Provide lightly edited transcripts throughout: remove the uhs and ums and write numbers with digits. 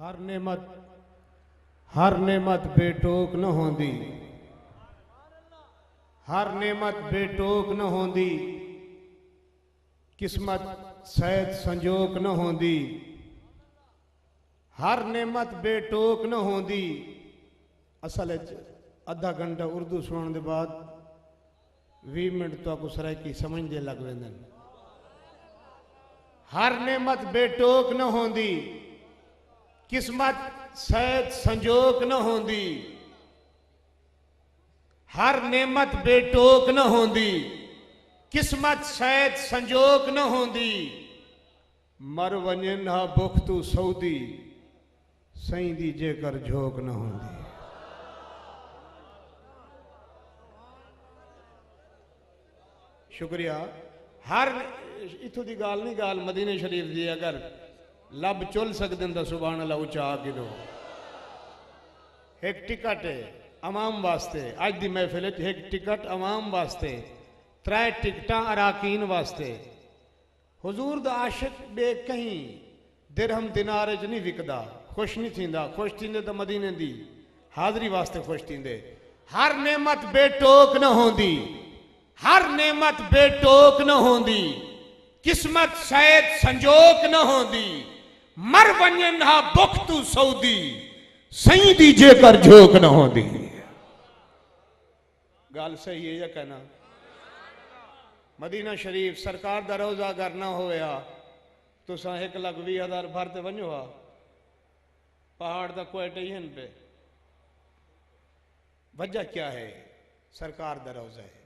हर नेमत बेटोक न होंदी, हर नेमत बेटोक न होंदी, किस्मत सैद संजोक न होंदी। हर नेमत बेटोक न होंदी। असल अद्धा घंटा उर्दू सुनने के बाद 20 मिनट तो आपको सराइकी समझते लग वेंदन। हर नेमत बेटोक न होंदी, किस्मत सैद संजोक न होंदी। हर नेमत बेटोक न होंदी, किस्मत सैद संजोक न होंदी। मर वंजन हा बुख तू सऊदी, सही दी जेकर झोक न होंदी। शुक्रिया। हर इथों की गाल नहीं, गाल मदीने शरीफ दी। अगर लब चुल सकते तो सुभान अल्लाह उच्चा आके दो। एक टिकट है अवाम वास्ते, अज की महफिल एक टिकट अवाम वास्ते, 3 टिकटा अराकीन वास्ते। हुजूर दा आशिक बे कहीं दिरहम दिनार च नहीं विकदा, खुश नहीं थींदा। खुश थींदे तो मदीने दी हाजरी वास्ते खुश थींदे। हर नेमत बेटोक न होंदी, हर नेमत बेटोक न होंदी, किस्मत सैद संजोक न होंदी। मर वंजन हा बुख तू सऊदी, सही दी जेकर झोक न होंदी। गल सही है या कहना? मदीना शरीफ सरकार दा रोजा अगर ना होया तो 1,20,000 भरते वनो आ। पहाड़ दा कोई टेंशन पे वजह क्या है? सरकार दा रोजा है।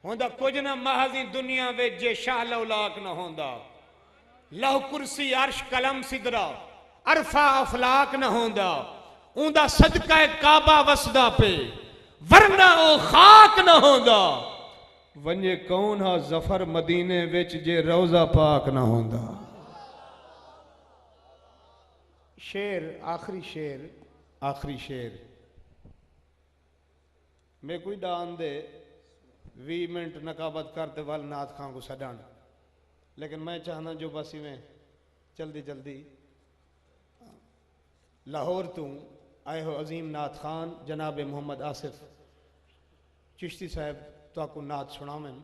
होंदा कुछ ना महजी दुनिया में जे शाह लौलाक न होंदा। लह कुर्सी अर्श कलम सिदरा अरफा अफलाक न होंदा। उंदा सदका काबा वसदा पे वरना ओ खाक न होंदा। वंजे कौन हा जफर मदीने विच जे रोजा पाक न होंदा। शेर आखिरी शेर, आखिरी शेर मैं कोई दान दे 20 मिनट नकाबत करते वाल नाथ खां को सडन, लेकिन मैं चाहना जो बस में जल्दी जल्दी लाहौर तू आए हो अजीम नाथ खान जनाब मोहम्मद आसिफ चिश्ती साहब तो आपको नाथ सुनावें।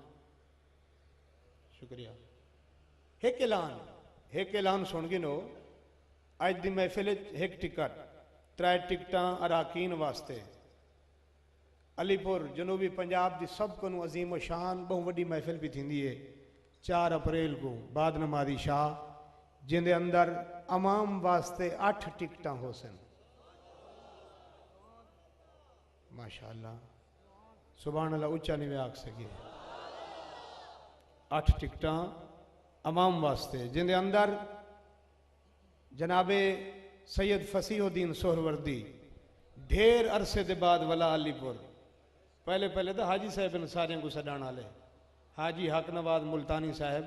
शुक्रिया। एक ऐलान सुन गिनो। अज दी महफिल एक टिकट 3 टिकटा अराकीन वास्ते। अलीपुर जनूबी पंजाब की सब को अजीम शान बहु वड्डी महफिल भी थी है 4 अप्रैल को बाद नमाजी शाह, जिंदे अंदर अवाम वास्ते 8 टिकटा हो सन। माशाअल्लाह सुभान अल्लाह उच्चा नहीं आख सके। 8 टिकटा अवाम वास्ते, जिंदे अंदर जनाबे सैयद फसीहुद्दीन सोहरवर्दी ढेर अरसे के बाद वला अलीपुर। पहले पहले तो हाजी साहब इन सारे को सडाण वाले हाजी हक नवाज मुल्तानी साहब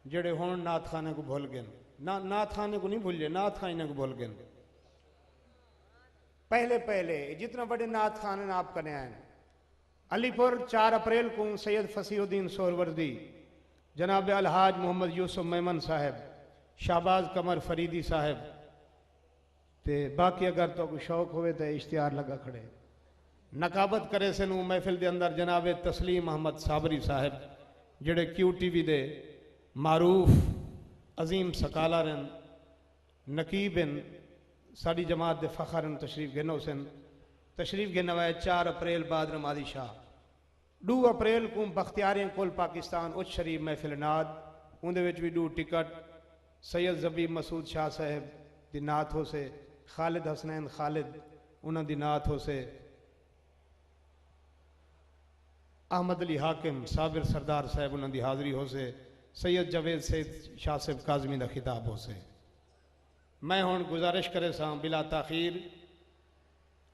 जड़े हूँ नाथ खाने को भूल गए ना। नाथ खाने को नहीं भूल, नाथ खाने को भूल गए। पहले पहले जितना बड़े नाथ खाने ने आप कने आए। अलीपुर 4 अप्रैल को सैयद फसीहुद्दीन सोहरवर्दी, जनाब अलहाज मोहम्मद यूसुफ मेमन साहब, शाहबाज कमर फरीदी साहब ते बाकी अगर तो कोई शौक होवे तो इश्तिहार लगा खड़े। नकाबत करे से महफिल के अंदर जनाब तस्लीम अहमद साबरी साहब जड़े QTV दे मारूफ अजीम सकाला रन, नकीब इन, साड़ी जमात दे फखर इन, तशरीफ गिनो सन। तशरीफ गिनवाए 4 अप्रैल बाद नमाजी शाह। 2 अप्रैल को बख्तियारियां कुल पाकिस्तान उच्च शरीफ महफिल नाद, उनदे भी 2 टिकट सैयद जबीब मसूद शाह साहब दी नात हो से, खालिद हसनैन खालिद उन्हों दी नात हो से, अहमद अली हाकिम साबिर सरदार साहब उन्हों की हाज़री हो से, सैयद जवेद सैद शाह साहब काजमी का खिताब हो से। मैं हुण गुजारिश करे सा बिला ताखीर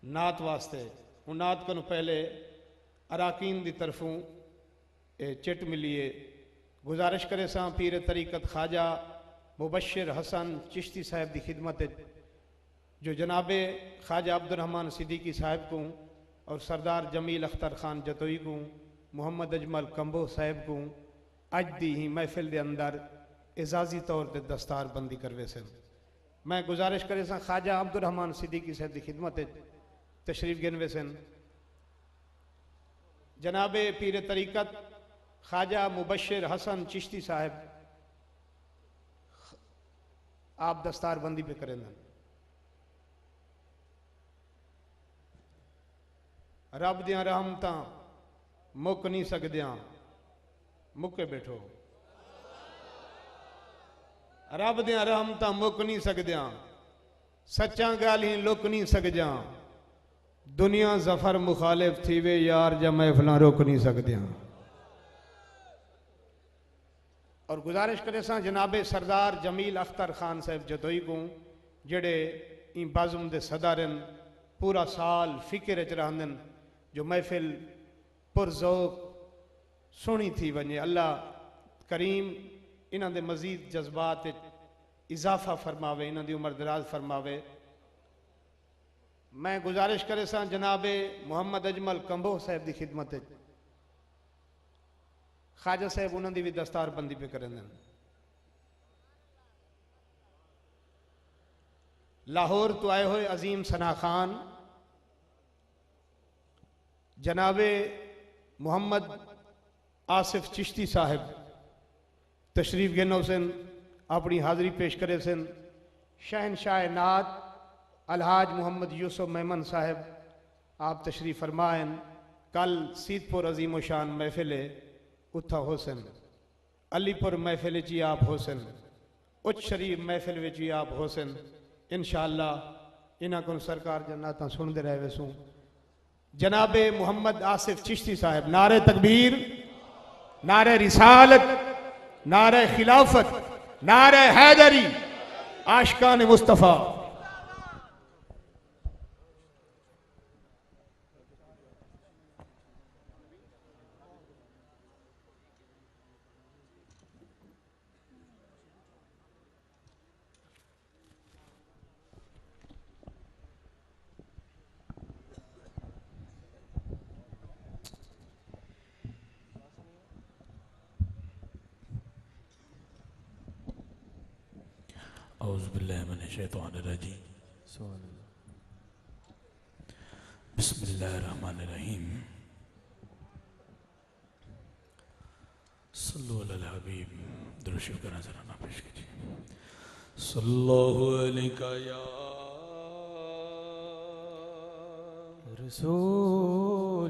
नात वास्ते। हूँ नात को पहले अराकीन की तरफों चिट मिलीए। गुजारिश करे सा पीर तरीकत ख्वाजा मुबशर हसन चिश्ती साहब की खिदमत जो जनाबे ख्वाजा अब्दुर्रहमान सिद्दीकी साहब को और सरदार जमील अख्तर खान जतोई को, मोहम्मद अजमल कंबो साहब को अज दी ही महफिल के अंदर एजाजी तौर पर दस्तार बंदी करवे सन। मैं गुजारिश करे सा ख्वाजा अब्दुर्रहमान सिद्दीकी साहब की खिदमत तशरीफ गिनवे सन। जनाबे पीर तरीकत ख्वाजा मुबशिर हसन चिश्ती साहब आप दस्तार बंदी पे करें। रब दियां रहमत मुक नहीं सकदियां, मुके बैठो। रब दियां रहमत मुक नहीं सकदियां, सच्चा गाल ही लुक नहीं सकदियां। दुनिया जफर मुखालिफ थी वे यार जा महफिलां रोक नहीं सकदियां। और गुजारिश करे सा जनाबे सरदार जमील अख्तर खान साहब जदोई को जेड़े इन बाज़ुम दे सदारन पूरा साल फिक्र च रहंदन, जो महफिल पुरज़ौक़ सोहनी थी वने। अल्लाह करीम इन्हां दे मजीद जज्बात इजाफा फरमावे, इन्हां दी उम्र दराज फरमावे। मैं गुजारिश करे सा जनाबे मोहम्मद अजमल कंबोह साहब की खिदमत ख्वाजा साहब उन्होंने भी दस्तार बंदी पे करें। लाहौर तो आए हुए अजीम सना खान जनाबे मोहम्मद आसिफ चिश्ती साहब तशरीफ गिनो सन, अपनी हाजिरी पेश करे सन। शहनशाह नात अलहाज मोहम्मद यूसुफ मेमन साहब आप तशरीफ फरमाएन। कल सीतपुर अजीम शान महफिल उत्था होसन, अलीपुर महफिल जी आप होसन, उच्च शरीफ महफिल विच भी आप होसन। इंशाअल्लाह इन्हां को सरकार जन्नतां सुनते रहे वैसूं। जनाबे मोहम्मद आसिफ चिश्ती साहब नारे तकबीर, नारे रिसालत, नारे खिलाफत, नारे हैदरी, आशिकान मुस्तफ़ा। औज़ुबिल्लाहिमिनश्शैतानिर्रजीम। बिस्मिल्लाहिर्रहमानिर्रहीम। सल्लल्लाहु अलैहि हबीब दुरूद का नजराना पेश कीजिए। सल्लल्लाहु अलैका या रसूलल्लाह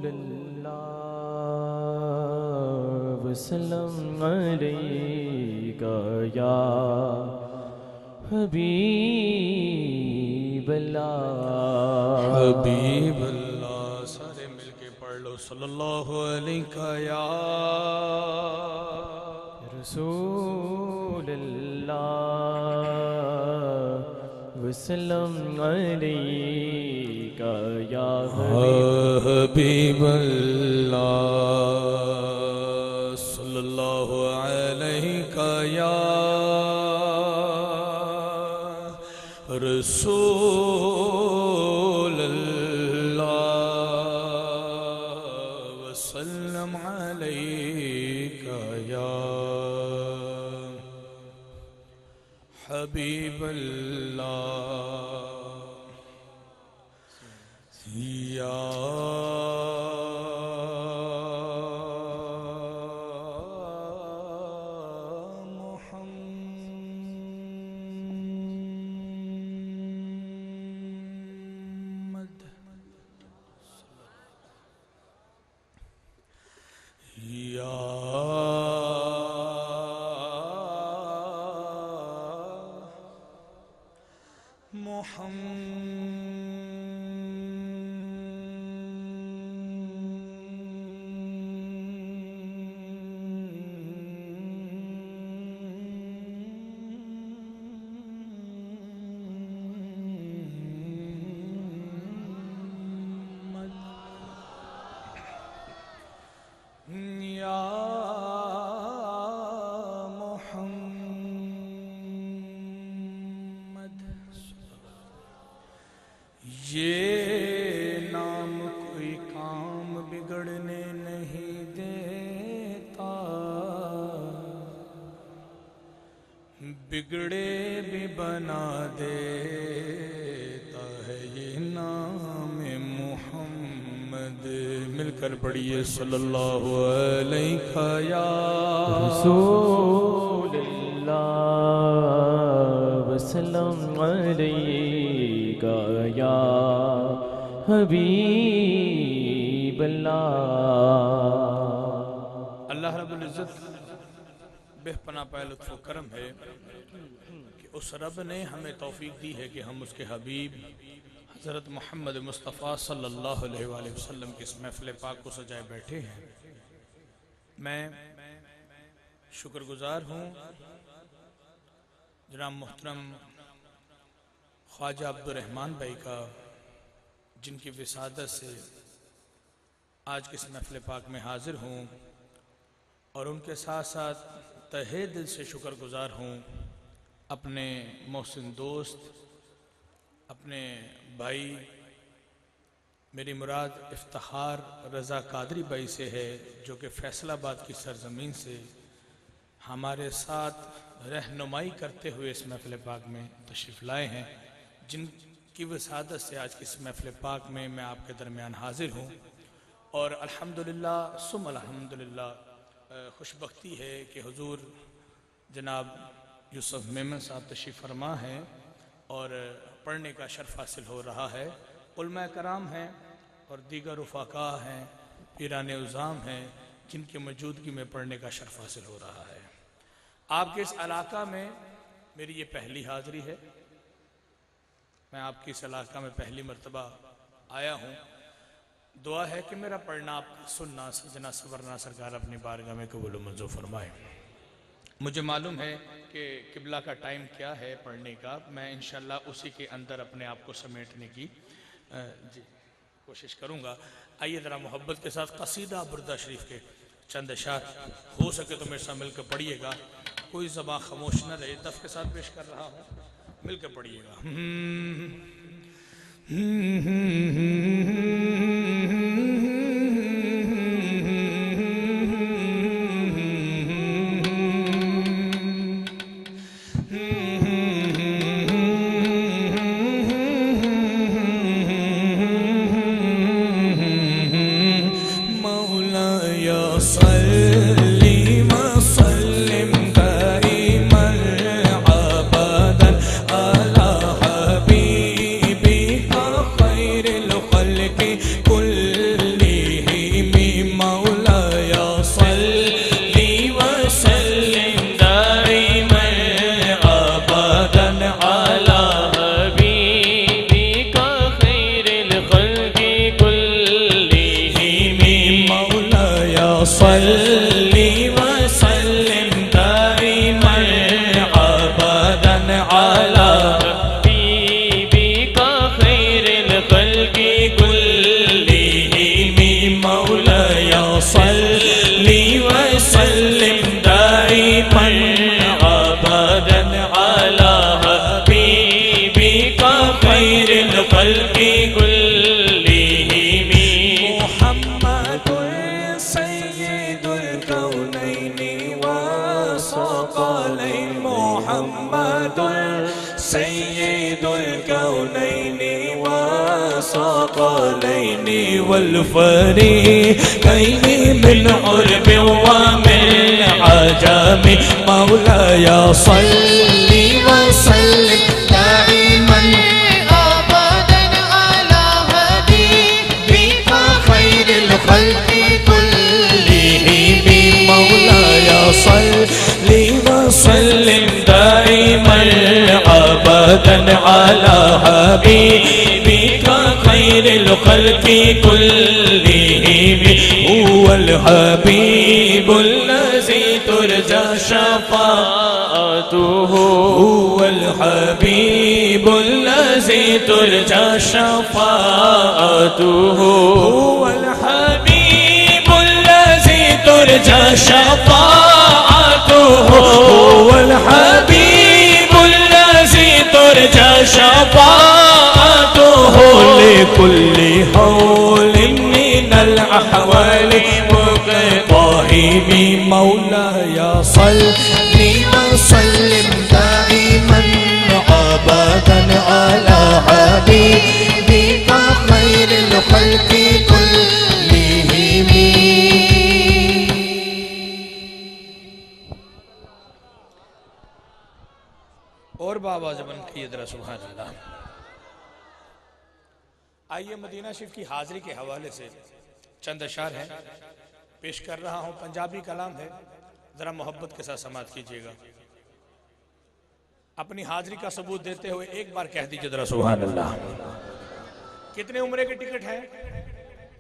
वसल्लम अलैका या हबीबल्लाह। हबीबल्लाह सारे मिलके पढ़ लो। सल्लल्लाहु अलैका या रसूलल्लाह वसल्लम अलैका या हबीबल्लाह। सल्लल्लाहु अलैका या रसूलल्लाह वसल्लम अलैका या हबीबल्लाह। या ये नाम कोई काम बिगड़ने नहीं देता, बिगड़े भी बना दे मिलकर पढ़िए सल्लल्लाहु अलैहि या रसूलल्लाह वसल्लम अलैका या हबीबल्लाह। अल्लाह रब्बुल इज़्ज़त बेपना पाया लुत्फ़ व करम है कि उस रब ने हमें तौफीक दी है कि हम उसके हबीब हज़रत मोहम्मद मुस्तफ़ा सल्लल्लाहु अलैहि वसल्लम की इस महफ़िल पाक को सजाए बैठे हैं। मैं शुक्रगुज़ार हूँ जनाब मोहतरम ख्वाजा अब्दुर्रहमान भाई का, जिनकी विसादत से आज की इस महफ़िल पाक में हाज़िर हूँ, और उनके साथ साथ तहे दिल से शुक्रगुज़ार हूँ अपने मोहसिन दोस्त, अपने भाई, मेरी मुराद इफ्तिखार रज़ा कादरी भाई से है, जो कि फैसलाबाद की सरज़मीन से हमारे साथ रहनुमाई करते हुए इस महफ़िल पाक में तशरीफ़ लाए हैं, जिनकी वसादत से आज की इस महफ़िल पाक में मैं आपके दरमियान हाज़िर हूँ। और अल्हम्दुलिल्लाह सुम अल्हम्दुलिल्लाह खुशबख्ती है कि हुजूर जनाब यूसुफ मेमन साहब तशरीफ़ फरमा हैं और पढ़ने का शर्फ हासिल हो रहा है। उलमा कराम हैं और दीगर रुफ़ाका हैं, पीरान उज़ाम हैं, जिनकी मौजूदगी में पढ़ने का शर्फ हासिल हो रहा है। आपके इस इलाका में मेरी ये पहली हाज़री है। मैं आपकी इस इलाका में पहली मरतबा आया हूँ। दुआ है कि मेरा पढ़ना आप सुनना सजना सवरना सरकार अपनी बारगाह में कबूल मंजूर फरमाए। मुझे मालूम है कि किबला का टाइम क्या है पढ़ने का, मैं इंशाल्लाह उसी के अंदर अपने आप को समेटने की जी कोशिश करूँगा। आइए ज़रा मोहब्बत के साथ कसीदा बुर्दा शरीफ के चंद अशार हो सके तो मेरे साथ मिलकर पढ़िएगा, कोई ज़बान खामोश न रहे। दफ़ के साथ पेश कर रहा हूँ, मिलकर पढ़िएगा। वल्फरीक़ैन मिन उर्ब व मिन अजम मौलाया सल्ली व सल्लिम दाइमन अबदन अला हबीबिका खैरिल खल्क़ि कुल्लिहिम मौलाया सल्ली व सल्लिम दाइमन अबदन अला हबीबिका खैरिल खल्क़ि कुल्लिहिम हुवल हबीबुल लज़ी तुरजा शफ़ाअतुहु हुवल हबीबुल लज़ी तुरजा शफ़ाअतुहु हुवल हबीबुल लज़ी तुरजा शफ़ाअतुहु हुवल हबीबुल लज़ी तुरजा शफ़ाअतुहु लिकुल्लि हौलिन मिनल अहवालि मुक़ताहिमी मौलाया सल्ली व सल्लिम दाइमन अबदन अला हबीबिका खैरिल खल्क़ि कुल्लिहिम जरा सुभान अल्लाह। आइए मदीना शरीफ की हाजिरी के हवाले से चंद अशार हैं पेश कर रहा हूं। पंजाबी कलाम है, जरा मोहब्बत के साथ समाअत कीजिएगा। अपनी हाजिरी का सबूत देते हुए एक बार कह दीजिए जरा सुभान अल्लाह। कितने उम्रे के टिकट हैं?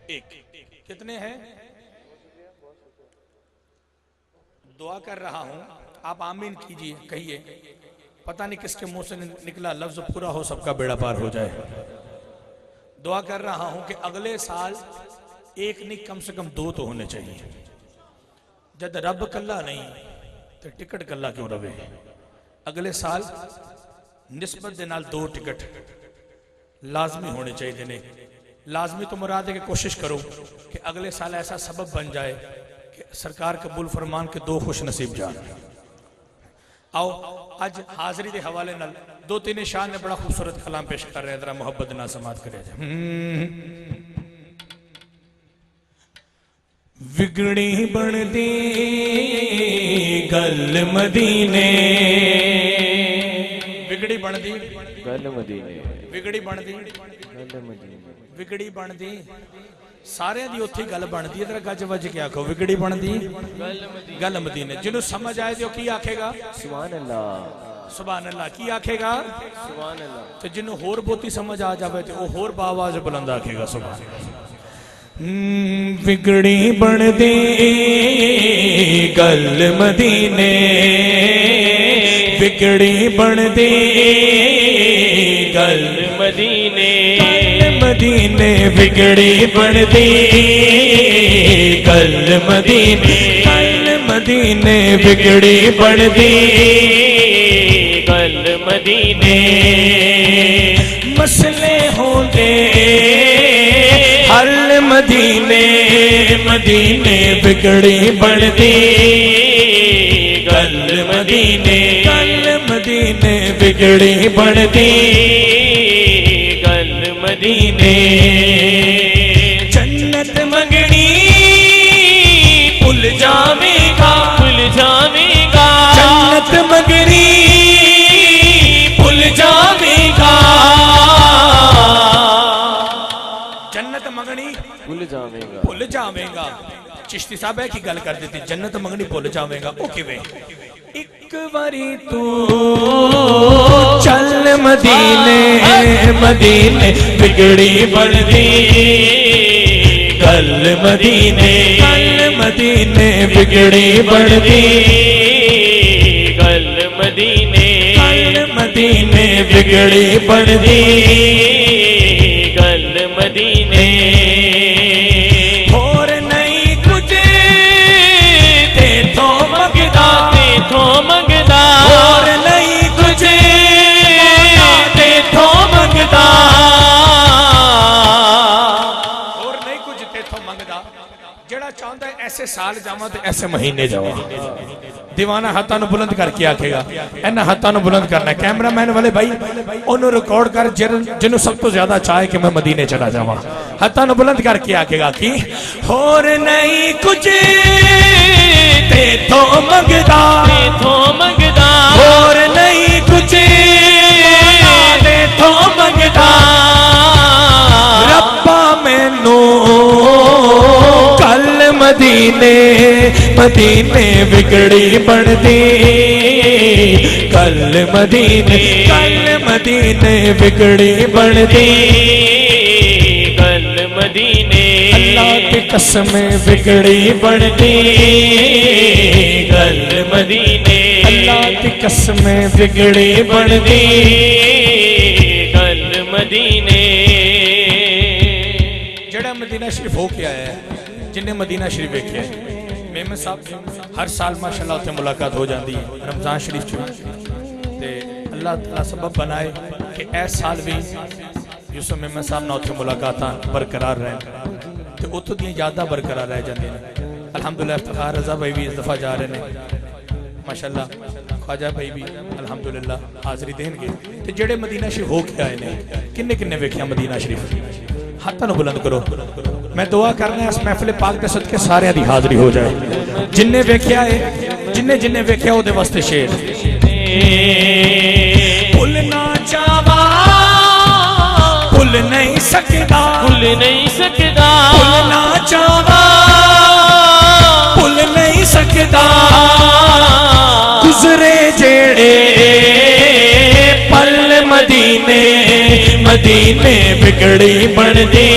एक। कितने हैं? दुआ कर रहा हूं, आप आमीन कीजिए, कहिए। पता नहीं किसके मुंह से निकला लफ्ज पूरा हो, सबका बेड़ा पार हो जाए। दुआ कर रहा हूं कि अगले साल एक नहीं कम से कम 2 तो होने चाहिए। जब रब कल्ला नहीं तो टिकट कल्ला क्यों रवे। अगले साल निस्बत दे नाल 2 टिकट लाजमी होने चाहिए ने। लाजमी तो मुराद है कि कोशिश करो कि अगले साल ऐसा सबब बन जाए कि सरकार कबूल फरमान के 2 खुश नसीब जान। आओ आज हाजिरी के हवाले नाल 2-3 शान ने बड़ा खूबसूरत कलाम पेश कर रहे हैं, जरा मोहब्बत ना समाअत करे। विगड़ी बनदी गल मदीने, विगड़ी बनदी गल मदीने, विगड़ी बनदी गल मदीने, विगड़ी बनदी सारे दी उत्थे गल बनदी है। जरा गज वज के आखो विगड़ी बनदी गल मदीने। जिन्हों समझ आए तो की आखेगा सुभान अल्लाह, सुभान अल्लाह। की आखेगा सुभान अल्लाह। तो जिन्हों होर बहुती समझ आ जाए तो वो होर बावाज बुलंद आखेगा सुभान अल्लाह। विगड़ी बनदी गल मदीने, विगड़ी बनदी गल मदीने, मदीने, विगड़ी बनदी गल मदीने, गल मदीने, विगड़ी बनदी गल मदीने। मसले होंदे हल मदीने, मदीने, बिगड़ी बनदी गल मदीने, गल मदीने, बिगड़ी बनदी गल मदीने। जन्नत मंगनी भुल जावेगा, भूल जावेगा, जन्नत मंगनी भुल जावेगा, जन्नत मंगनी भूल जावेगा। भुल जावेगा। चिश्ती साहब है की गल कर दी, जन्नत मंगनी भुल जावेगा। ओ किवें? एक बारी तू चल मदीने, मदीने, बिगड़ी बनदी गल मदीने, गल मदीने, बिगड़ी बनदी गल मदीने, गल मदीने, बिगड़ी बनदी गल मदीने। होर नहीं कुछ तेथों मंगदा, तेथों मंगदा, होर नहीं कुछ तेथों मंगदा, और नहीं कुछ तेथों मंगदा। जेड़ा चाहता है ऐसे साल जावा तो ऐसे महीने जावा। दीवाना हाथों ਨੂੰ बुलंद करके आखेगा, इन्हां हाथों ਨੂੰ बुलंद करना। कैमरामैन वाले भाई ओनू रिकॉर्ड कर, जिन्हों सब तो ज्यादा चाहे कि मैं मदीने चला जावा। हाथों ਨੂੰ बुलंद करके आखेगा कि होर नहीं कुछ तेथों मंगदा, तेथों मंगदा, होर नहीं कुछ तेथों मंगदा, रब्बा मैनू कल मदीने, मदीने, बिगड़ी बनदी कल मदीने, कल मदीने, बिगड़ी बनदी गल मदीने। अल्लाह की कसम बिगड़ी बनदी गल मदीने, अल्लाह की कसम बिगड़ी बनदी गल मदीने। जेड़ा मदीना शरीफ हो के आया है, जिन्हें मदीना शरीफ वेख्या है, मेमन साहब हर साल माशाअल्लाह उत्थे मुलाकात हो जाती है रमजान शरीफ च। अल्लाह ताला सबब बनाए कि इस साल भी यूसुफ मेमन साहब नाल उत्थे मुलाकातां बरकरार रहन ते उत्थों दी यादां बरकरार रह जांदियां ने। अल्हम्दुलिल्लाह इफ्तिखार रज़ा भाई भी इस दफा जा रहे हैं माशाअल्लाह, ख्वाजा भाई भी अल्हम्दुलिल्लाह हाज़री देंगे। ते जेड़े मदीना शरीफ हो के आए ने, किन्ने किन्ने वेख्या मदीना शरीफ? हाथों ਨੂੰ बुलंद करो। मैं दुआ करना इस महफिल पाक के सदके सारियां दी हाज़री हो जाए। जिन्ने वेख्या है, जिन्ने जिन्ने वेख्या ओदे वास्ते शेर भुलना चाह मदीने बिगड़ी बनदी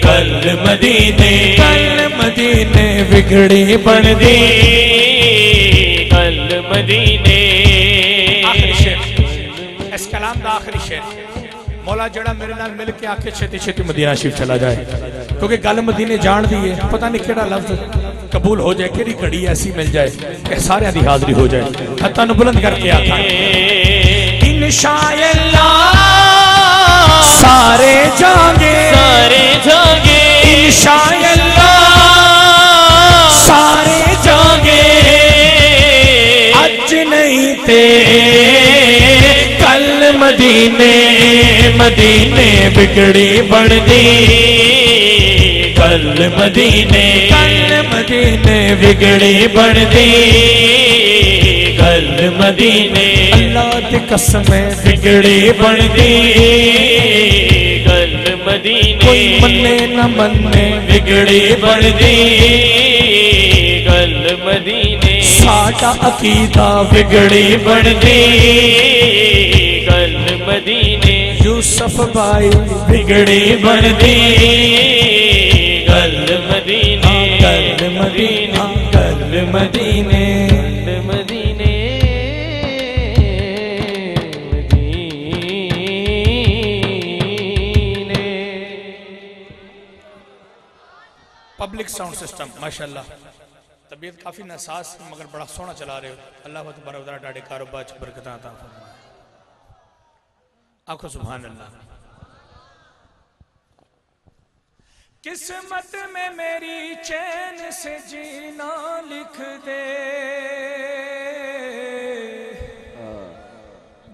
गल मदीने बिगड़ी बनदी गल मदीने। आखिरी शेर इस कलाम का आखिरी शेर मौला जड़ा मेरे नाल मिल के आके छेती छेती मदीना शरीफ चला जाए, क्योंकि गल मदीने जान दी है, पता नहीं केड़ा लफ्ज कबूल हो जाए, केड़ी घड़ी ऐसी मिल जाए कि सारे दी हाजरी हो जाए। हत्था बुलंद करके आखा इंशाअल्लाह सारे जागे इंशाअल्लाह सारे जागे अज नहीं ते कल मदीने बिगड़ी बनदी कल मदीने बिगड़ी बनदी कल मदीने। अल्लाह दी कसम बिगड़ी बनदी गल मदीने। कोई मन्ने न मन्ने बिगड़ी बनदी गल मदीने। साडा अकीदा बिगड़ी बनदी गल मदीने। यूसुफ भाई बिगड़ी बनदी गल मदीने। गल मदीना गल मदीने। गल मदीने पब्लिक साउंड सिस्टम माशाल्लाह। तबीयत काफी नासाज मगर बड़ा सोहना चला रहे हो। अल्लाह तबारक व तआला डाडे कारोबार च बरकत अता फरमाए। आखो सुभान अल्लाह। किस्मत में मेरी चैन से जीना लिख दे,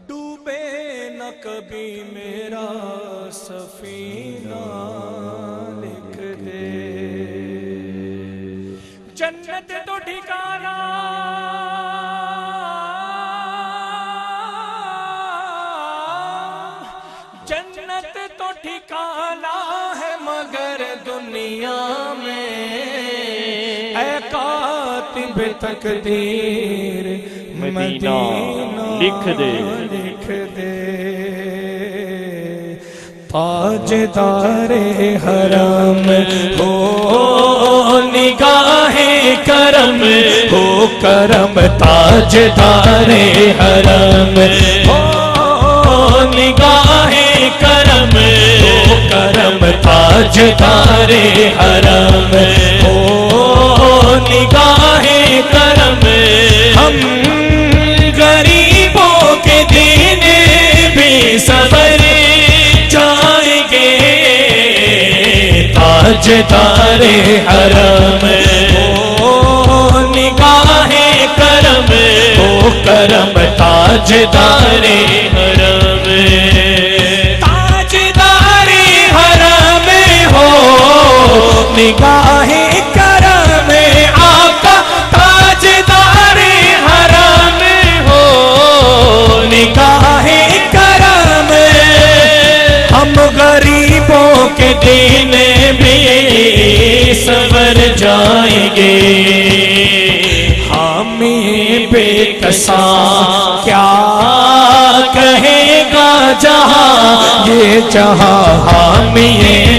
डूबे न कभी मेरा सफीना लिख दे। जन्नत तो ठिकाना जन्नत तो ठिकाना है मगर दुनिया में ऐ कातिब तकदीर मदीना लिख दे। ताजदारे हरम हो निगाहे करम हो करम ताजदारे हरम हो निगाहे करम हो करम ताजदारे हरम हो निगाहे करम। हम गरीबों के देने भी सबर जाएंगे ताजदारे हरम हो निगाहे करम हो करम ताजदारे हरम। ताजदारे हरम हो निगाहे करम आका ताजदारे हरम हो निगाहे करम। हम गरीबों के देने भी सवर जाएंगे। हामी बेकसा क्या कहेगा जहां ये जहां हामी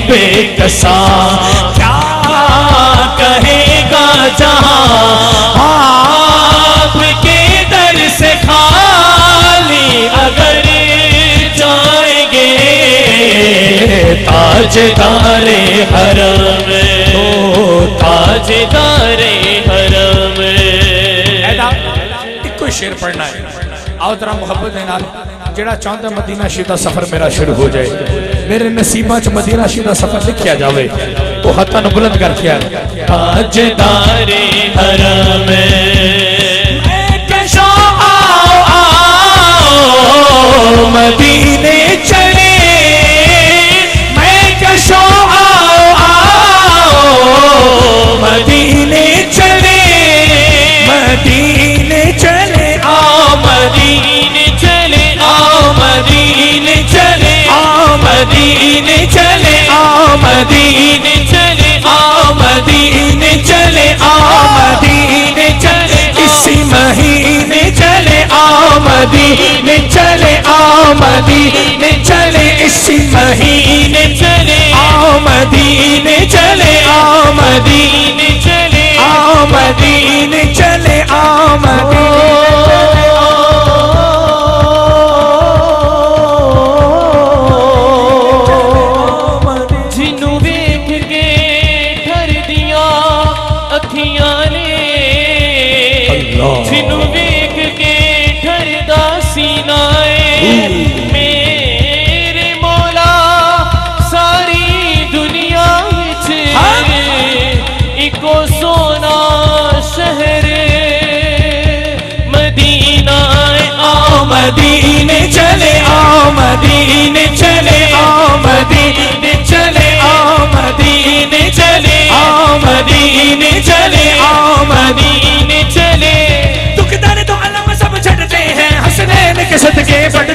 बेकसा क्या कहेगा जहां आपके दर से खाली अगर जाएंगे ताजदारे हरम हो ताजदारे हरम। इको शेर पढ़ना है। आओ जरा मुहब्बत दे नाल जेड़ा चाहता मदीना शरीफ दा सफर मेरा शुरू हो जाए, मेरे नसीबा च मदीना शरीफ दा सफर लिखिया जावे। वो हत्था नु बुलंद करके आ ताजदारे हरम मदीने चले मैं कशो आओ मदीने चले मदीने चले आओ मदीने चले आओ मदीने चले आओ मदीने चले आओ मदीने चले आओ मदीने चले आओ मदीने चले इसी महीने चले आओ मदीने चले आओ मदीने चले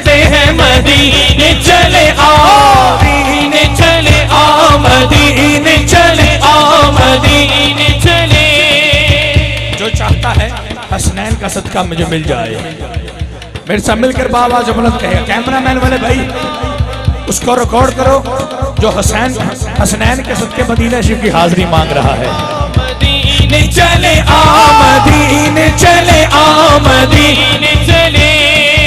छटते हैं मदीने चले आओ, मदीने चले आओ, मदीने चले आओ, मदीने चले। जो चाहता है हसनैन का सदका मुझे मिल जाए, मेरे साथ मिलकर बाबा जो बुलंद कहेगा। कैमरामैन वाले भाई उसको रिकॉर्ड करो जो हसनैन के सदके मदीना शरीफ की हाजिरी मांग रहा है। मदीने चले आओ, मदीने चले आओ, मदीने चले।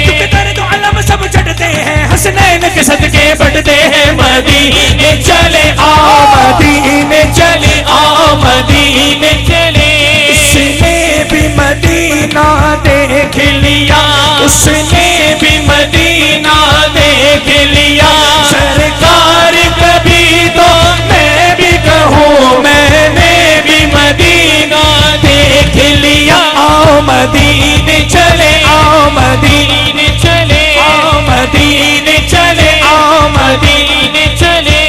क्योंकि दर्द अलम सब चढ़ते हैं, हसनैन के सदके बढ़ते हैं। मदीने चले आओ, मदीने चले आओ, मदीने चले। उसने भी मदीना देख लिया, उसने भी मदीना देख लिया। सरकार कभी तो मैं भी कहूँ, मैंने भी मदीना देख लिया। आओ मदीने चले आओ, मदीने चले आओ, मदीने चले आओ, मदीने चले।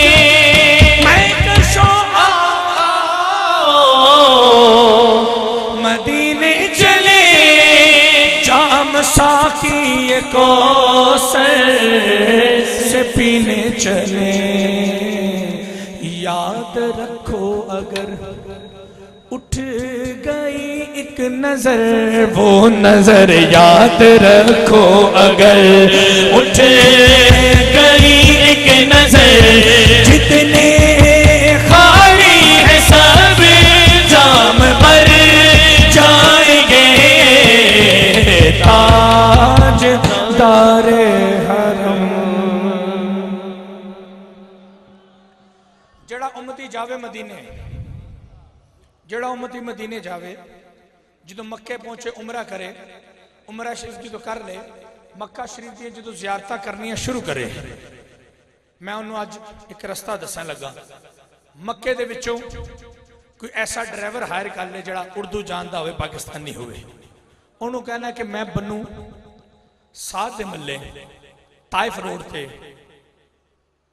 मैं कशो आओ मदीने चले, जाम साकी को से पीने चले। याद रखो अगर उठ गई एक नजर, वो नजर याद रखो अगर उठ गई एक नजर। जितने खाली है सब जाम पर जाएंगे, ताज दारे हरम। जड़ा उम्मती जावे मदीने, जड़ा उम्मती मदीने जावे, जो मक्के पहुंचे उमरा करे, उमरा शरीफ जो कर ले, मक्का शरीफ दी जो ज़ियारतां करनियां शुरू करे। मैं उन्होंने अज एक रस्ता दसन लगा। मक्के दे विचों कोई ऐसा ड्राइवर हायर कर ले जड़ा उर्दू जानता हो, पाकिस्तानी होवे, उन्होंने कहना कि मैं बनू साथ दे मल्ले ताइफ रोड थे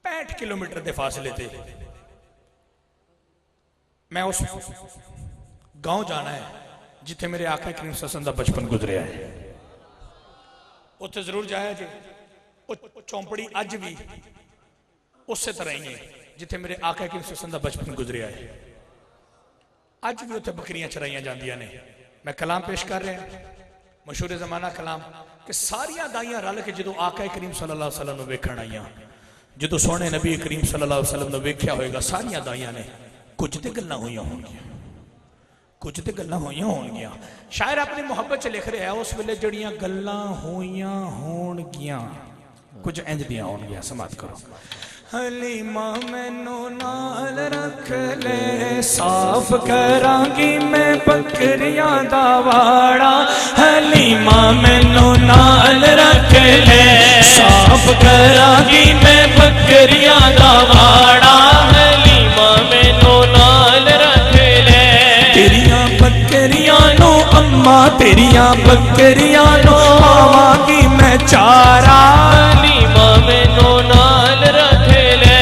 65 किलोमीटर के फासले थे, मैं उस गांव जाना है जिथे मेरे आका करीम सल्लल्लाहु अलैहि वसल्लम दा बचपन गुजरिया है। उत्थे जरूर जाया जी। चौंपड़ी अज भी उस तरह ही है जिथे मेरे आका करीम सल्लल्लाहु अलैहि वसल्लम दा बचपन गुजरिया है। अज भी उत्थे बकरियां चराइयां जांदियां ने। मैं कलाम पेश कर रहा, मशहूर जमाना कलाम कि सारिया दाइयां रल के जो आका करीम सल्लल्लाहु अलैहि वसल्लम वेखण आईयां, जो सोहने नबी करीम सल्लल्लाहु अलैहि वसल्लम वेख्या होएगा, सारिया दाइयां ने कुछ तो गल्लां होईयां होणगियां, कुछ तो गल्लां होईयां होणगियां। शायर अपनी मुहब्बत च लिख रहा है, उस वेले जड़ियां गल्लां होईयां होणगियां कुछ इंज दियां होणगियां। समाप्त करो। हलीमा मैनू नाल रख ले, साफ करांगी मैं बकरियां दा वाड़ा। हलीमा मैनू नाल रख ले, साफ करांगी मैं बकरियां दा वाड़ा। हलीमा मैनू नाल रख ले, तेरियां बकरियां नो अम्मा, तेरियां बकरियां नो पावांगी मैं चारा। हलीमा मैनू नाल रख ले,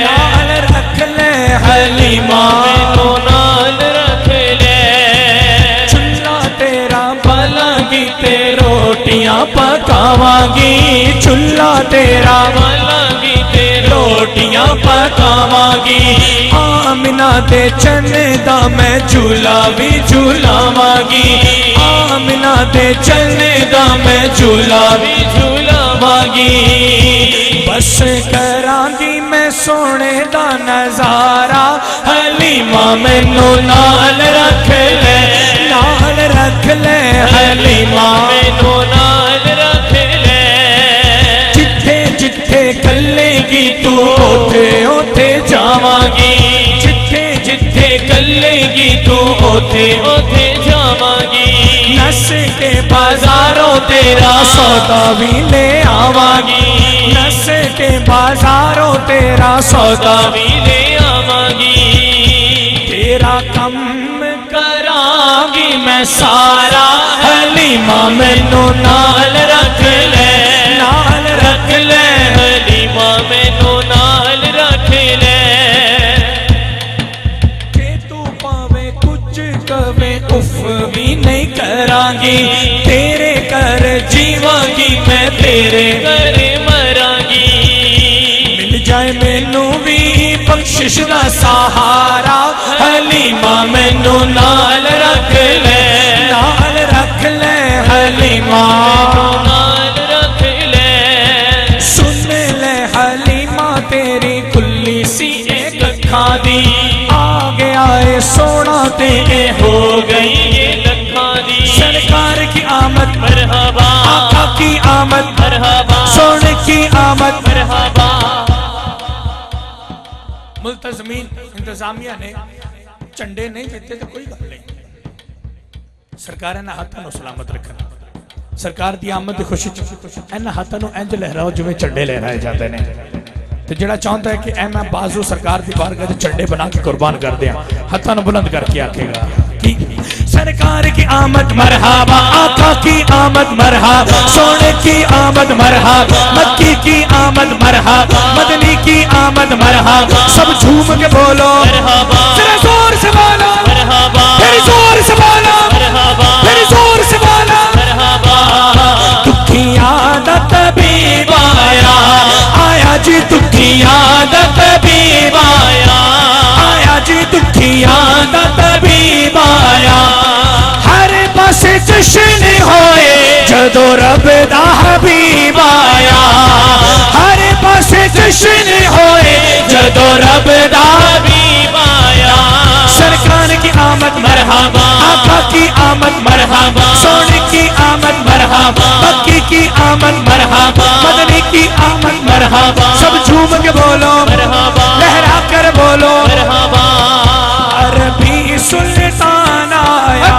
नाल रख ले, हलीमा मैनू नाल रख ले। चुल्ला तेरा बालांगी ते रोटियां पकावांगी, चुल्ला तेरा बालांगी ते रोटियां पकावांगी। आमिना दे चने दा मैं झूला भी झूलावांगी, आमिना दे चने दा मैं झूला भी झूलावांगी। बस करांगी मैं सोने दा नजारा। हलीमा मैनू नाल रख ले, नाल रख ले, हलीमा मैनू नाल रख ले। जिथे जिथे कल्लेगी तू ओथे ओथे जावांगी, जिथे जिथे कल्लेगी तू ओथे ओथे जावांगी। नस के बाजारों तेरा सौदा भी ले आवांगी, नस के बाजारों तेरा सौदा भी ले आवांगी। तेरा कम करांगी मैं सारा। हलीमा मैनू नाल रख ले, नाल रख ले, हलीमा मैनू नाल रख ले। के तू पावे कुछ कवे उफ भी नहीं करांगी, तेरे कर जीवांगी मैं तेरे कर मरांगी। मिल जाए मैनू भी बख्शिश दा सहारा, हलीमा मैनू नाल रख ले, नाल रख ले हलीमा, नाल रख ले। सुन ले हलीमा तेरी खुली सी एक अखा दी, आ गया है सोना ते हो गई ये लखा दी। सरकार की आमद मरहबा, आका की आमद मरहबा, सोने की आमद। मरहबा। मुल्तजमीन इंतजामिया ने झंडे नहीं दिते तो कोई गल नहीं, सरकार इन्हां हाथां नूं सलामत रखन, सरकार की आमद की खुशी इन्हां हाथां नूं इंज लहराओ जिवें झंडे लहराए जाते हैं। तो जिहड़ा चाहता है कि मैं बाजू सरकार की बारगाह ते झंडे बना के कुर्बान कर दिया, हाथां नूं बुलंद करके आखेगा कि सरकार की आमद मरहबा, आका की आमद मरहबा, सोने की आमद मरहबा, मक्की की आमद मरहबा, मदनी की आमद मरहबा। सब झूम के बोलो मरहबा, जरा जोर से बोलो, मरहबा, फिर जोर से बोलो, मरहबा, फिर जोर से बोलो। मरहबा। दुखी आदत भी आया, आया जी दुखी आदत भी आया, आया जी दुखी आदत भी आया। हर पासे जश्न होए जदों रब दा हबीब आया, हर पासे जश्न होए जदों रब दा हबीब आया। सरकार की आमद मरहबा, आका की आमद मरहबा, सोने की आमद मरहबा, मक्की की आमद मरहबा, मदनी की आमद मरहबा। सब झूम के बोलो मरहबा, लहरा कर बोलो मरहबा। अरबी सुल्तान आया,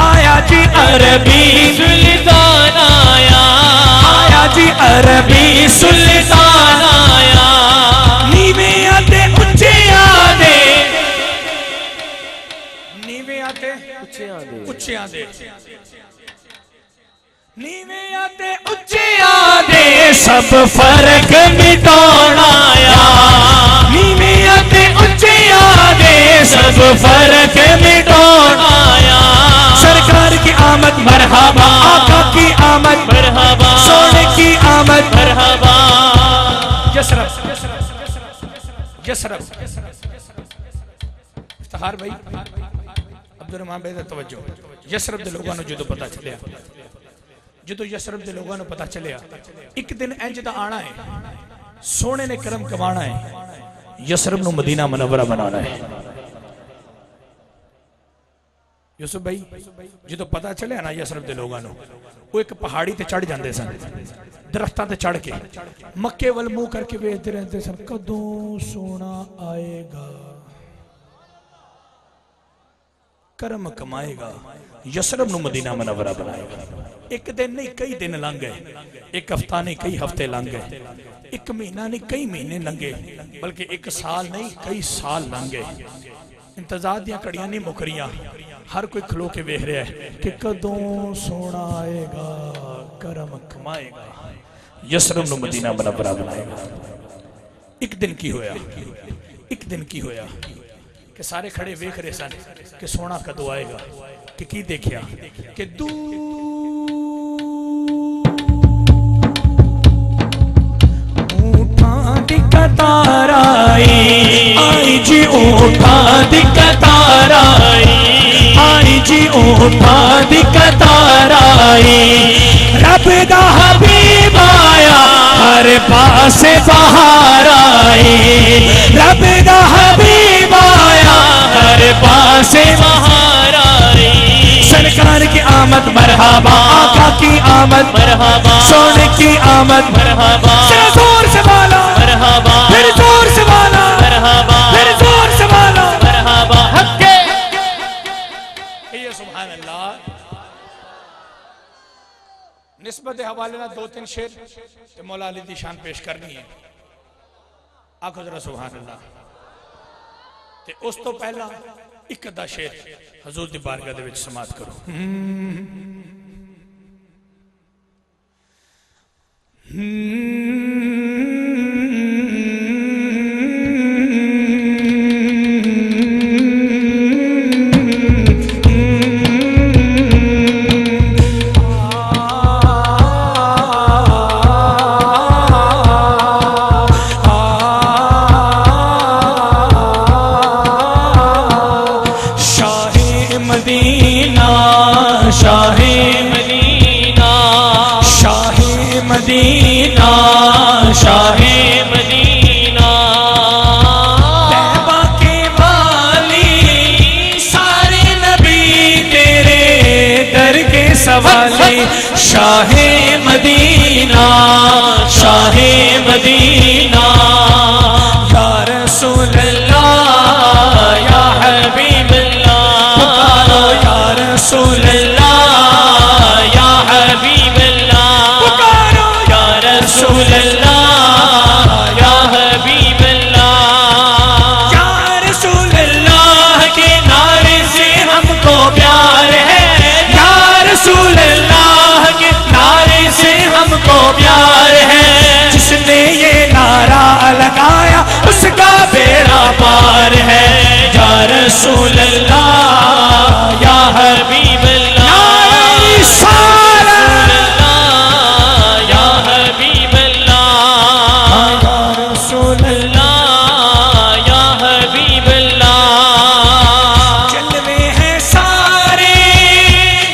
आया जी अरबी सुल्तान आया, आया जी अरबी सुल्तान आया। नीवे आते उच्चे आदे, नीवे आते उच्चे आदे, नीवे आते उच्चे आदे, सब फर्क मिटाना आया। नीवे आते उच्चे आदे, सब फर्क मिटाना आया। सरकार की आमद मरहबा, आका की आमद मरहबा, सोने की आमद मरहबा। Yathrib, Yathrib. इफ्तिखार भाई अब्दुल रहमान भाई दा तवज्जो। यसरब दे लोगों नूं जदों पता चलिया, जो यसरब के लोगों को पता चलिया एक दिन इंज दा आना है, सोने ने करम कमाना है, यसरब नूं मदीना मुनव्वरा बनाना है। यूसुफ भाई जो पता चलिया ना यसरब के लोगों को, वो एक पहाड़ी ते चढ़ जाते सन, दरख्तां ते चढ़ के मक्के वल मुंह करके वेखते रहते सन, कदों सोना आएगा, करम कमाएगा, यसरब नूं मदीना मुनव्वरा बनाएगा। एक दिन नहीं कई दिन लंघ गए, एक हफ्ता नहीं कई हफ्ते लंघ गए, एक महीना नहीं कई महीने लंघे, बल्कि एक साल नहीं कई साल लंघ गए। इंतजार दियां घड़ियां नहीं मुक रहियां, हर कोई खलो के वेख रहा है कि कदों सोना आएगा, करम कमाएगा, यसरब नूं मदीना मुनव्वरा बनाएगा। एक दिन की होया, एक दिन की होया कि सारे खड़े वेख रहे सन कि सोना कदों आएगा, कि की देखिया कि ऊंटां दी कतार आई जी, ऊंटां दी कतार आई जी, ऊंटां दी कतार आई। रब दा हबीब आया, हर पासे बहार आई। रब दा हबीब आया, हर पासे बहार आई। सरकार की आमद मरहबा, आका की आमद मरहबा, सोने की आमद मरहबा, जोर से बोलो मरहबा, फिर जोर से बोलो, मरहबा, फिर जोर से बोलो मरहबा। हक्के सुभान अल्लाह। निस्बत हवाले ना दो तीन शेर ते मौला अली दी शान पेश करनी है, आखो जरा सुभान अल्लाह। ते उस तो पहला एक अद्धा शेर हजूर दी बारगाह दे विच समात करो। शाहे मदीना शाहे मदीना या रसूल अल्लाह या हबीब अल्लाह पुकारो या रसूल अल्लाह या हबीब अल्लाह पुकारो या रसूल अल्लाह या हबीब अल्लाह या रसूल अल्लाह के नारे से हमको प्यार है या रसूल अल्लाह के नारे से हमको प्यार है जिसने ये नारा लगाया उसका बेड़ा पार है या रसूल अल्लाह या हबीब अल्लाह या हबीब अल्लाह या रसूल अल्लाह या हबीब अल्लाह जलवे हैं सारे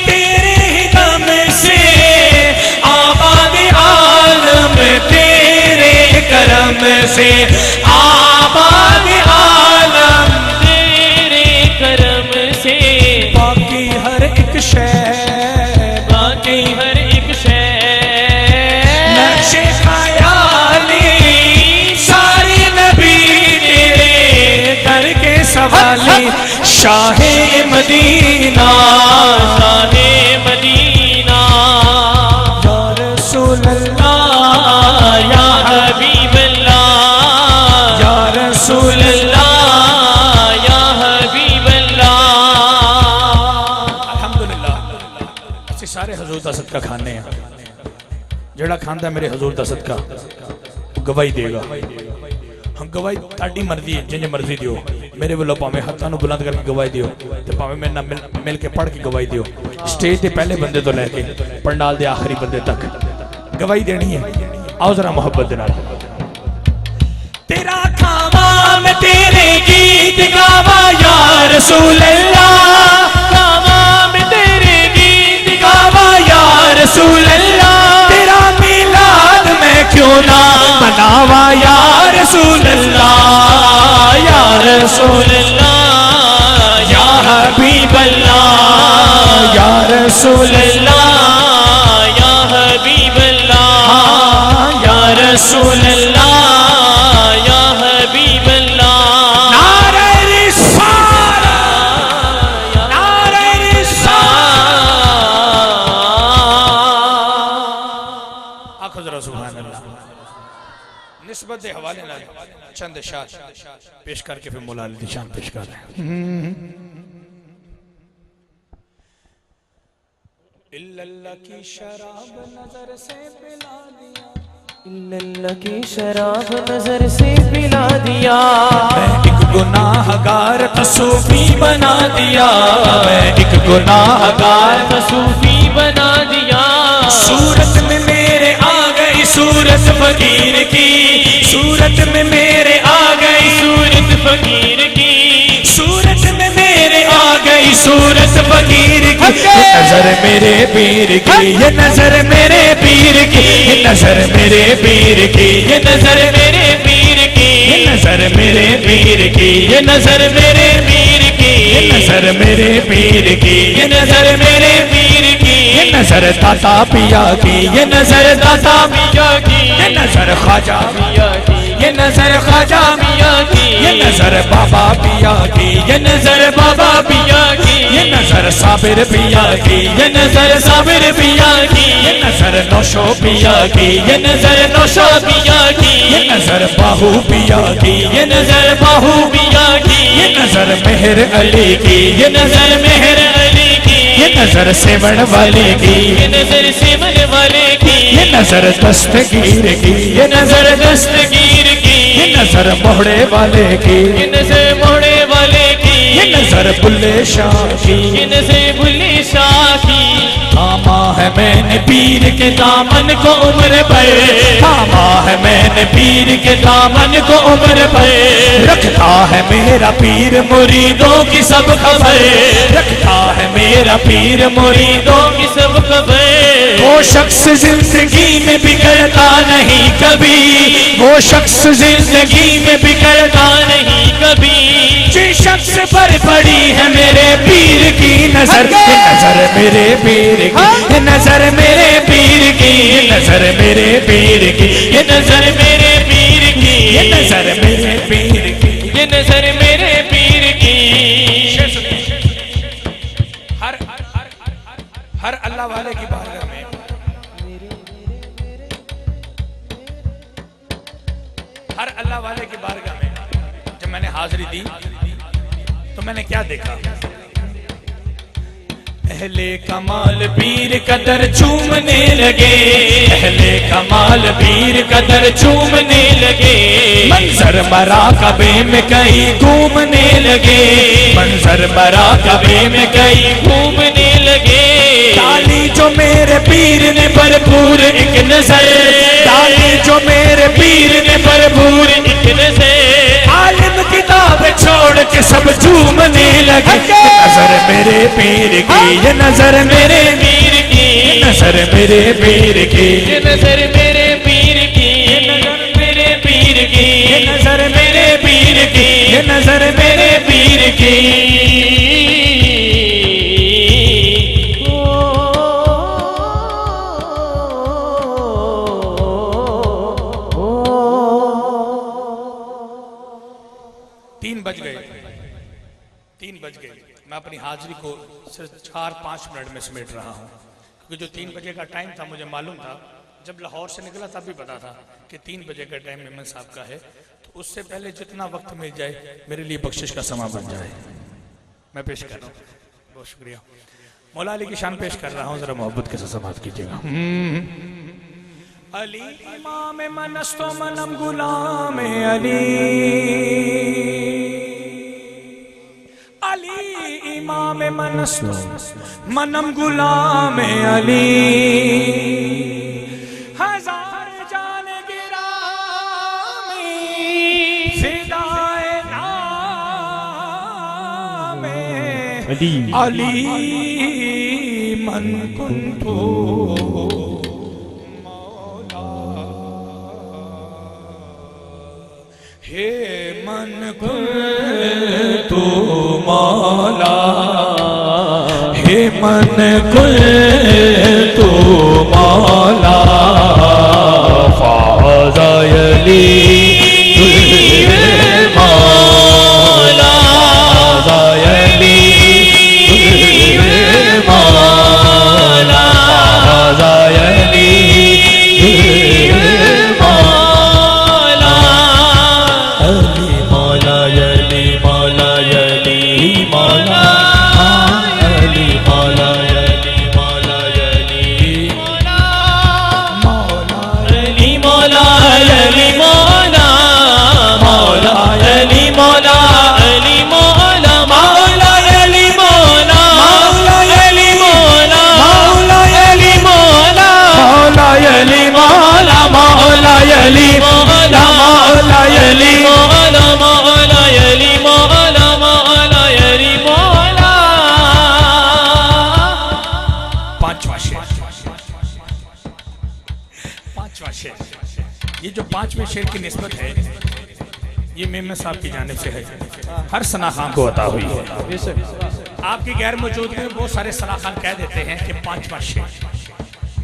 तेरे ही दम से आबाद आलम तेरे करम से आबाद आलम तेरे करम से बाकी हर एक शय बाकी हर एक शय नक्शे ख्याली सारी नबी तेरे दर के सवाली शाहे मदीना शाहे मदीना या रसूल अल्लाह या हबीब अल्लाह या रसूल अल्लाह या हबीब अल्लाह अल्हम्दुलिल्लाह ਅਸੀਂ ਸਾਰੇ ਹਜ਼ੂਰ ਦਾ ਸਦਕਾ ਖਾਣੇ ਆ ਜਿਹੜਾ ਖਾਂਦਾ ਮੇਰੇ ਹਜ਼ੂਰ ਦਾ ਸਦਕਾ ਗਵਾਹੀ ਦੇਗਾ हम गवाही ताड़ी मर्जी है जिंज मर्जी दियो मेरे वालों भावें हाथों को बुलंद करके गवाही दियो तो भावें मेरे नाल मिल के पढ़ के गवाही दियो स्टेज के पहले बंदे तो लैके पंडाल के आखिरी बंदे तक गवाही देनी है आओ जरा मोहब्बत दे नाल तेरा खावा मैं तेरे गीत गावा या रसूल अल्लाह खावा मैं तेरे गीत गावा या रसूल अल्लाह तेरा मिलाद मैं क्यों ना मनावा या रसूल अल्लाह या रसूल अल्लाह या हबीब अल्लाह या रसूल अल्लाह या हबीब अल्लाह या रसूल अल्लाह या हबीब अल्लाह नारे रिसालत नारे रिसालत आखो जरा सुभान अल्लाह निस्बत के हवाले नाल चंद शान पेश करके फिर मौला अली दी शान पेश कर रहे हैं इल्लल्लाह की शराब नजर से पिला दिया इल्लल्लाह की शराब नजर से पिला दिया मैं एक गुनाहगार तसूफी बना दिया मैं एक गुनाहगार सूफी बना दिया सूरत में मेरे आ गई सूरत फकीर की सूरत में मेरे आ गई सूरत फकीर की सूरत में मेरे आ गई सूरत फकीर की ये नजर मेरे पीर की ये नजर मेरे पीर की ये नजर मेरे पीर की ये नजर मेरे पीर की ये नजर मेरे पीर की ये नजर मेरे पीर की ये नजर मेरे पीर की ये नजर मेरे पीर की ये नजर दाता पिया की ये नजर दाता पिया की ये नजर ख्वाजा पिया की ये नजर ख्वाजा पिया की ये नजर बाबा पिया की ये नजर बाबा पिया की ये नजर साबिर पिया की ये नजर साबिर पिया की ये नजर नौशो पिया की ये नजर नौशो पिया की ये नजर बाहू पिया की ये नजर बाहू पिया की ये नजर मेहर अली की ये नजर मेहर अली की ये नजर सेवन वाले की ये नजर सेवन वाले की ये नजर दस्तगीर की ये नजर दस्तगीर की ये नजर मोहड़े वाले की ये नजर मोहड़े वाले की ये नजर बुल्ले शाह की ये नजर बुल्ले शाह की थामा है मैंने पीर के दामन को उम्र भर थामा है मैंने पीर के दामन को उम्र भर रखता है मेरा पीर मुरीदों की सब खबर रखता है मेरा पीर मुरीदों की सब खबर वो शख्स जिंदगी में बिगड़ता नहीं कभी वो शख्स जिंदगी में बिगड़ता नहीं कभी जिस शख्स पर पड़ी है मेरे पीर की नजर ये नजर मेरे पीर की ये नजर मेरे पीर की, ये नजर मेरे पीर की, ये नजर मेरे पीर की, ये नजर मेरे पीर की, ये नजर मेरे पीर की। हर अल्लाह वाले की बारगाह में, हर अल्लाह वाले की बारगाह में जब मैंने हाजिरी दी तो मैंने क्या देखा? अहले कमाल पीर कदर चूमने लगे, अहले कमाल पीर कदर चूमने लगे, मंजर मरा कबे में कहीं घूमने लगे, मंजर मरा कबे में कहीं घूमने लगे। डाली जो मेरे पीर ने भरपूर एक नजर, डाली जो मेरे पीर ने भरपूर एक नजर, आलिम किताब छोड़ के सब झूमने लगे। नजर मेरे पीर की, ये नजर मेरे पीर की, ये नजर मेरे पीर की, ये नजर मेरे पीर की, ये नजर मेरे पीर की, ये नजर मेरे पीर की, ये नजर मेरे पीर की। तीन बज गए। मैं अपनी हाजिरी को सिर्फ 4-5 मिनट में समेट रहा हूँ, क्योंकि जो 3 बजे का टाइम था मुझे मालूम था, जब लाहौर से निकला तब भी पता था कि 3 बजे का टाइम मेमन साहब का है, तो उससे पहले जितना वक्त मिल जाए मेरे लिए बख्शिश का समा बन जाए। मैं पेश कर रहा हूँ, बहुत शुक्रिया। मौला अली की शान पेश कर रहा हूँ, जरा मोहब्बत के साथ समाप्त कीजिएगा। अली इमाम मनस्तो मनम गुलाम अली, अली इमाम मनस्तो मनम गुलाम अली, हजार जान गिरामी फिदाए नाम अली, मन कुंतु हे मन कुल तू मौला, हे मन कुल तू मौला, फाज़ायली मौला, फाज़ायली मौला, फाज़ायली ये जो 5वें शेर की निस्बत है ये मेमन साहब की जानिब से है, हर सना खान को अता हुई है। आपकी गैर मौजूदगी में बहुत सारे सना खान कह देते हैं कि 5वां शेर,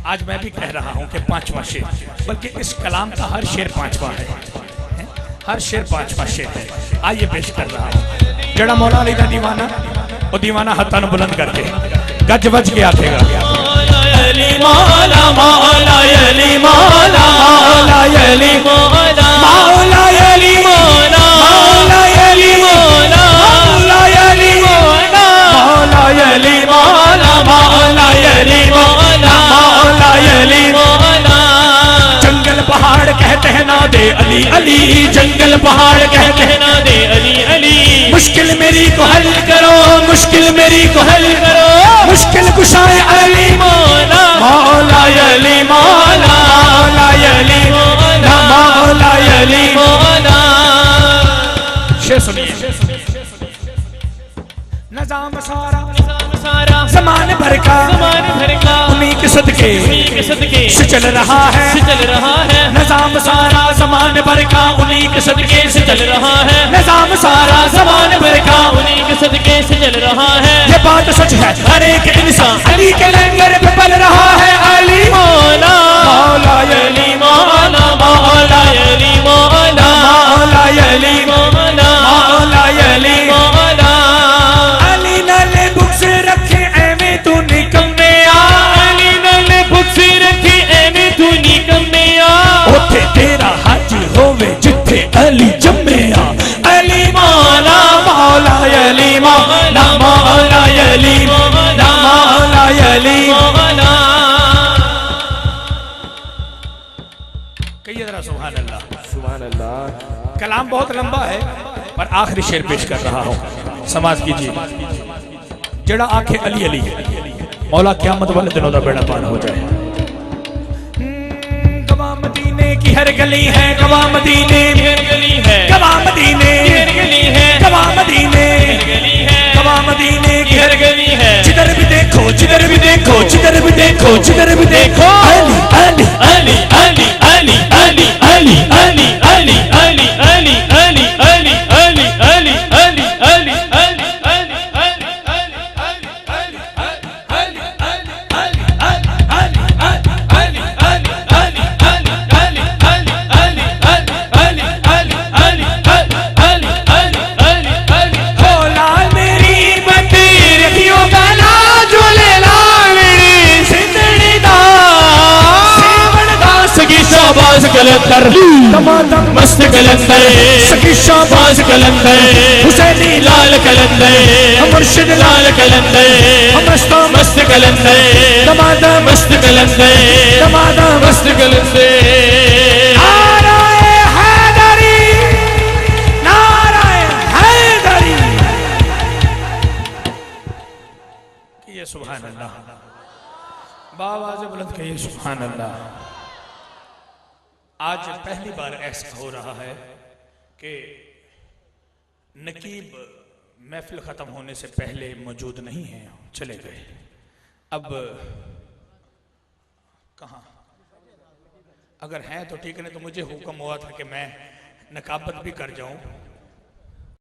आज मैं भी कह रहा हूं कि 5वां शेर, बल्कि इस कलाम का हर शेर 5वां है, हर शेर 5वां शेर है। आइए पेश कर रहा हूं, जड़ा मौला अली दा दीवाना वो दीवाना हत्था नु बुलंद करके गज वज के आखेगा, अली मौला मौला अली मौला मौला अली मौला मौला अली मौला मौला अली मौला मौला अली मौला मौला अली मौला मौला अली मौला मौला अली मौला। जंगल पहाड़ कहते हैं ना दे अली अली, जंगल पहाड़ कहते हैं ना दे अली अली, मुश्किल मेरी को हल करो, मुश्किल मेरी को हल करो, मुश्किल कुशाए अली मौला मौला अली मौला मौला अली मौला मौला अली मौला। शेर सुनिए, नज़ाम सारा ज़मान भर का उन्हीं के सदके से चल रहा है, नज़ाम सारा ज़मान भर का उन्हीं के सदके से चल रहा है, नज़ाम सारा ज़मान भर का उन्हीं के सदके से चल रहा है। ये बात सच है, हर एक इंसान अली के लंगर पे पल रहा है, अली मौला मौला अली मौला मौला अली मौला मौला अली मौला मौला अली मौला अली नाले बुक्स रखे एवें तू निकम्मे आ अली नाले बुक्स रखे एवें तू निकम्मे आ उथे तेरा हज होवे जिथे अली जम्मे आ अली मौला मौला अली मौला मौला अली मौला मौला अली मौला कहिए जरा सुभान अल्लाह। सुभान अल्लाह। कलाम बहुत लंबा है पर आखिरी शेर पेश कर रहा हूं, समाज कीजिए। जड़ा आंखें अली अली मौला क़यामत वाले दिनों का बेड़ा पार हो जाए। गवा मदीने की हर गली है, गवा मदीने की हर गली है, गवा मदीने की हर गली है, गवा मदीने की हर गली है, गवा मदीने की हर गली है। जिधर भी देखो जिधर भी देखो जिधर भी देखो जिधर भी देखो अली अली अली अली अली अली अली अली अली अली अली अली अली अली अली अली अली कलंदर तमाम मस्त कलंदर सखी शाबाज कलंदर हुसैनी लाल कलंदर मुर्शिद लाल कलंदर मस्ता मस्त कलंदर तमादा मस्त कलंदर तमादा मस्त कलंदर। नाराए हैदरी नाराए हैदरी ये सुभान अल्लाह। बाबा से बुलंद कहिए सुभान अल्लाह। आज पहली बार ऐसा हो रहा है कि नकीब महफिल ख़त्म होने से पहले मौजूद नहीं है, चले गए। अब कहाँ अगर हैं तो ठीक है, नहीं तो मुझे हुक्म हुआ था कि मैं नकाबत भी कर जाऊं